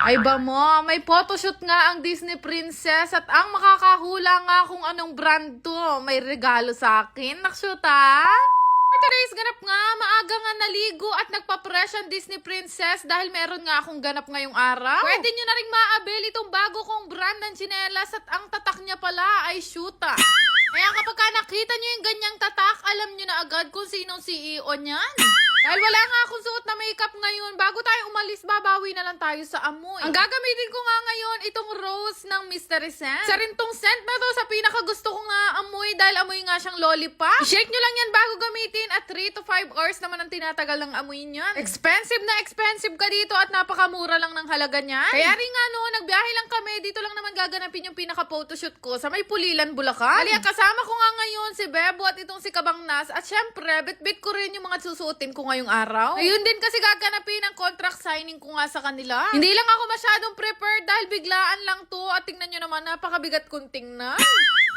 Ay ba mo, may photoshoot nga ang Disney Princess at ang makakahula nga kung anong brand to. May regalo sa akin. Nakshoot ha? For today's ganap nga, maaga nga naligo at nagpa-fresh ang Disney Princess dahil meron nga akong ganap ngayong araw. Pwede nyo na rin maabil itong bago kong brand ng tsinelas at ang tatak niya pala ay Shoota. Kaya kapag nakita nyo yung ganyang tatak, alam nyo na agad kung sinong CEO niyan. Dahil wala nga akong suot na makeup ngayon, bago tayo umalis, babawi na lang tayo sa amoy. Ang gagamitin ko nga ngayon, itong rose ng Mystery Scent. Sa rin tong scent na to, sa pinakagusto ko nga amoy, dahil amoy nga siyang lollipop. I-shake nyo lang yan bago gamitin at 3 to 5 hours naman ang tinatagal ng amoy niyan. Expensive na expensive ka dito at napakamura lang ng halaga niyan. Kaya rin nga no, nagbiyahe lang kami, dito lang naman gaganapin yung pinaka-photoshoot ko sa may Pulilan, Bulacan. Dali, kasama ko nga ngayon si Bebo at itong si Kabang Nas at syempre, bit-bit ko rin yung mga susuotin ko ngayong araw. Ayun din kasi gaganapin ang contract signing ko nga sa kanila. Hindi lang ako masyadong prepared dahil biglaan lang to at tingnan nyo naman, napakabigat kong tingnan.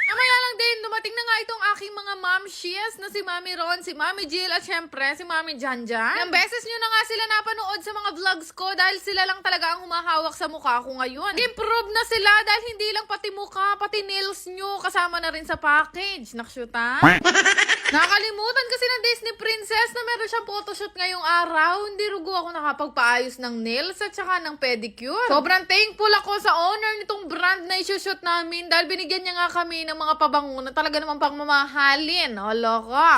Mamaya lang din, dumating na nga itong aking mga momshies na si Mami Ron, si Mami Jill at syempre si Mami Janjan. Ilang beses nyo na nga sila napanood sa mga vlogs ko dahil sila lang talaga ang humahawak sa mukha ko ngayon. Improve na sila dahil hindi lang pati mukha, pati nails nyo kasama na rin sa package. Nakshoot ha? Nakalimutan kasi ng Disney Princess na meron siyang photoshoot ngayong araw. Hindi rugo ako nakapagpaayos ng nails at saka ng pedicure. Sobrang thankful ako sa owner nitong brand na isushoot namin dahil binigyan niya nga kami ng mga pabango na talaga naman pang mamahalin. Hala ka.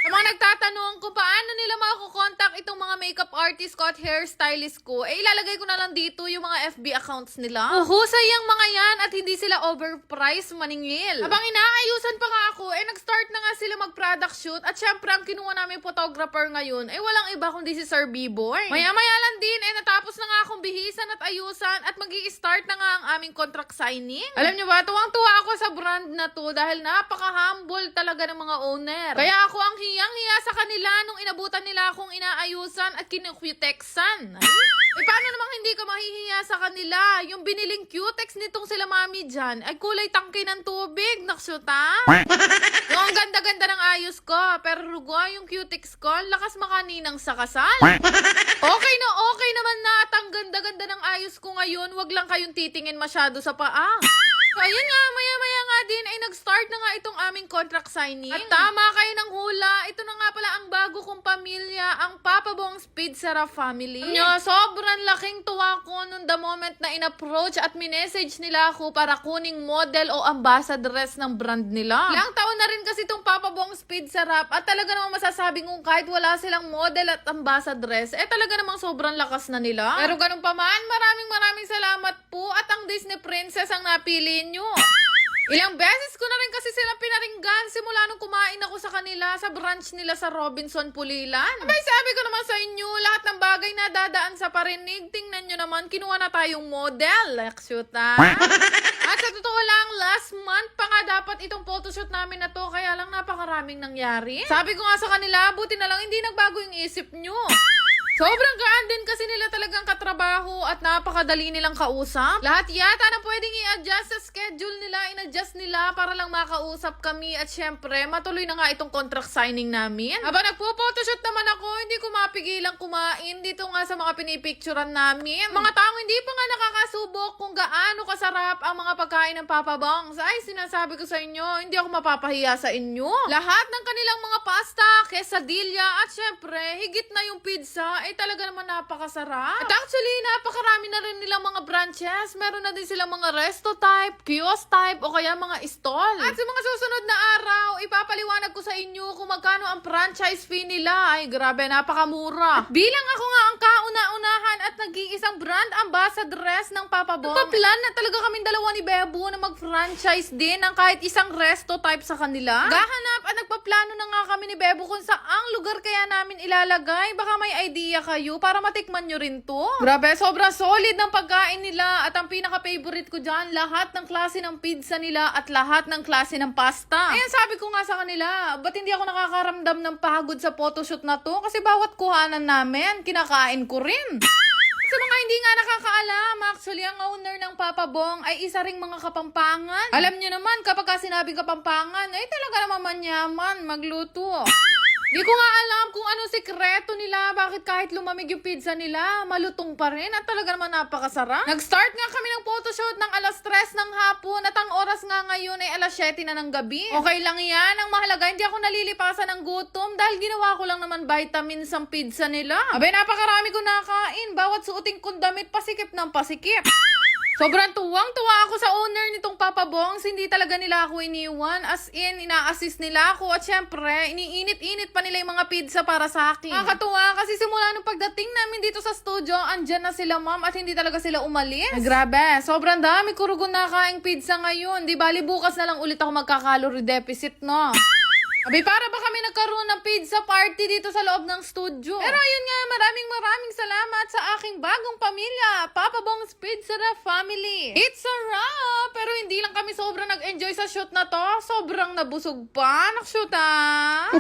Sa mga nagtatanong kung paano nila makukontak itong mga makeup artist ko at hairstylist ko, ilalagay ko na lang dito yung mga FB accounts nila. Uhusay yung mga yan at hindi sila overpriced maningil. Habang inaayusan pa nga ako, nag-start na nga sila mag-product shoot at syempre ang kinuha namin photographer ngayon, walang iba kundi si Sir B-Boy. Maya-maya lang din, natapos na nga akong bihisan at ayusan at mag-i-start na nga ang aming contract signing. Alam nyo ba, tuwang-tuwa ako sa brand na to dahil napaka-humble talaga ng mga owner. Kaya ako ang hiyang-hiya sa kanila nung inabutan nila akong inaayusan at kinukuteksan. Paano namang hindi ka mahihiya sa kanila? Yung biniling cutex nitong sila Mami Jan ay kulay tangke ng tubig. Nakshoot ha? Yung ang ganda-ganda ng ayos ko, pero rugo yung cutex ko, lakas makaninang sa kasal. Okay naman na at ang ganda-ganda ng ayos ko ngayon, wag lang kayong titingin masyado sa paa. So, ayun nga, maya-maya nga din ay nag-start na nga itong aming contract signing. At tama kayo ng hula, ito na nga pala ang bago kong pamilya, ang Papa Bong's Pizza family. Sobrang laking tuwa ko nung the moment na in-approach at minessage nila ako para kuning model o ambassadress ng brand nila. Ilang taon na rin kasi itong Papa Bong's Pizza at talaga namang masasabi kong kahit wala silang model at ambassadress, talaga namang sobrang lakas na nila. Pero ganun pa man, maraming salamat po at ang Disney Princess ang napili nyo. Ilang beses ko na rin kasi silang pinaringgan simula nung kumain ako sa kanila sa branch nila sa Robinson, Pulilan. Abay, sabi ko naman sa inyo, lahat ng bagay na dadaan sa parinig, tingnan nyo naman, kinuha na tayong model. Nakshoot ha? At sa totoo lang, last month pa nga dapat itong photoshoot namin na to, kaya lang napakaraming nangyari. Sabi ko nga sa kanila, buti na lang hindi nagbago yung isip nyo. Sobrang gaan din kasi nila talagang katrabaho at napakadali nilang kausap. Lahat yata na pwedeng i-adjust sa schedule nila, in-adjust nila para lang makausap kami at syempre matuloy na nga itong contract signing namin. Habang nagpo-photoshoot naman ako, hindi ko mapigilang kumain dito nga sa mga pinipicturan namin. Mga taong hindi pa nga nakakasubok kung gaano kasarap ang mga pagkain ng Papa Bongs. Ay, sinasabi ko sa inyo, hindi ako mapapahiya sa inyo. Lahat ng kanilang mga pasta, quesadilla at syempre, higit na yung pizza, talaga naman napakasarap. At actually, napakarami na rin nilang mga branches. Meron na din silang mga resto type, kiosk type, o kaya mga stall. At sa mga susunod na araw, ipapaliwanag ko sa inyo kung magkano ang franchise fee nila. Ay, grabe, napakamura. At bilang ako nga ang kauna-unahan at nag-iisang brand ambassadress ng Papa Bong, nagpa-plan na talaga kaming dalawa ni Bebo na mag-franchise din ng kahit isang resto type sa kanila. Gahanap at nagpa-plano na nga kami ni Bebo kung saang lugar kaya namin ilalagay. Baka may idea kayo para matikman nyo rin to. Grabe, sobrang solid ng pagkain nila at ang pinaka-favorite ko dyan, lahat ng klase ng pizza nila at lahat ng klase ng pasta. Ayan, sabi ko nga sa kanila, ba't hindi ako nakakaramdam ng pagod sa photoshoot na to? Kasi bawat kuhanan namin, kinakain ko rin. Sa mga hindi nga nakakaalam, actually, ang owner ng Papa Bong ay isa ring mga Kapampangan. Alam nyo naman, kapag sinabing Kapampangan, talaga naman manyaman magluto. Di ko nga alam kung ano sikreto nila, bakit kahit lumamig yung pizza nila, malutong pa rin at talaga naman napakasarap. Nag-start nga kami ng photoshoot ng alas 3 ng hapon at ang oras nga ngayon ay alas 7 na ng gabi. Okay lang yan, ang mahalaga hindi ako nalilipasan ng gutom dahil ginawa ko lang naman vitamins ang pizza nila. Abay, napakarami ko nakain, bawat suoting kong damit pasikip ng pasikip. Sobrang tuwang-tuwa ako sa owner nitong Papa Bongs. Hindi talaga nila ako iniwan. As in, ina-assist nila ako. At syempre, iniinit-init pa nila yung mga pizza para sa akin. Nakakatuwa kasi simula nung pagdating namin dito sa studio, andyan na sila ma'am at hindi talaga sila umalis. Grabe, sobrang dami ko rugon nakaing pizza ngayon. Di bali, bukas na lang ulit ako magka-calorie deficit, no? Abi, para ba kami nagkaroon ng pizza party dito sa loob ng studio? Pero ayun nga, maraming salamat sa aking bagong pamilya, Papa Bongs Pizza Family. It's a wrap! Pero hindi lang kami sobrang nag-enjoy sa shoot na to. Sobrang nabusog pa. Nakshoot ah!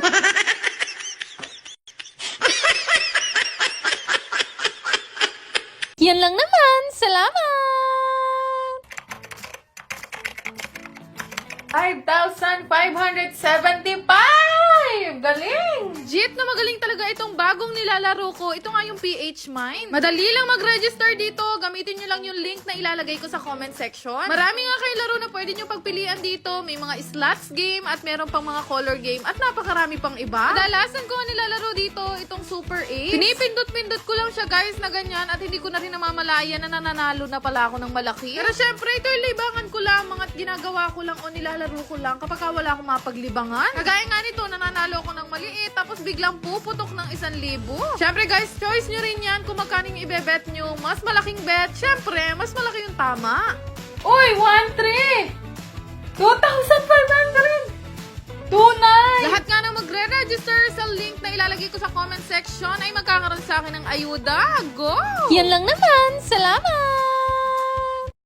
Yan lang naman. Salamat! 5,575! Galing! Jeep na magaling talaga itong bagong nilalaro ko. Ito nga yung PH Mine. Madali lang mag-register dito. Gamitin nyo lang yung link na ilalagay ko sa comment section. Marami nga kayo laro na pwede nyo pagpilian dito. May mga slots game at meron pang mga color game at napakarami pang iba. Kadalasan ko nilalaro dito itong Super 8. Pinipindot-pindot ko lang siya guys na ganyan at hindi ko na rin namamalayan na nananalo na pala ako ng malaki. Pero syempre ito yung libangan ko lamang at ginagawa ko lang o nilalaro ko lang kapag wala akong mapaglibangan. Kagaya nga nito, nananalo ako ng maliit tapos biglang puputok ng 1,000. Syempre guys, choice nyo rin yan kung magkano yung ibebet nyo. Mas malaking bet, syempre, mas malaki yung tama. Uy, 1,300! 2,500! Tunay! Lahat nga na magre-register sa link na ilalagay ko sa comment section ay magkakaroon sa akin ng ayuda. Go! Yan lang naman. Salamat!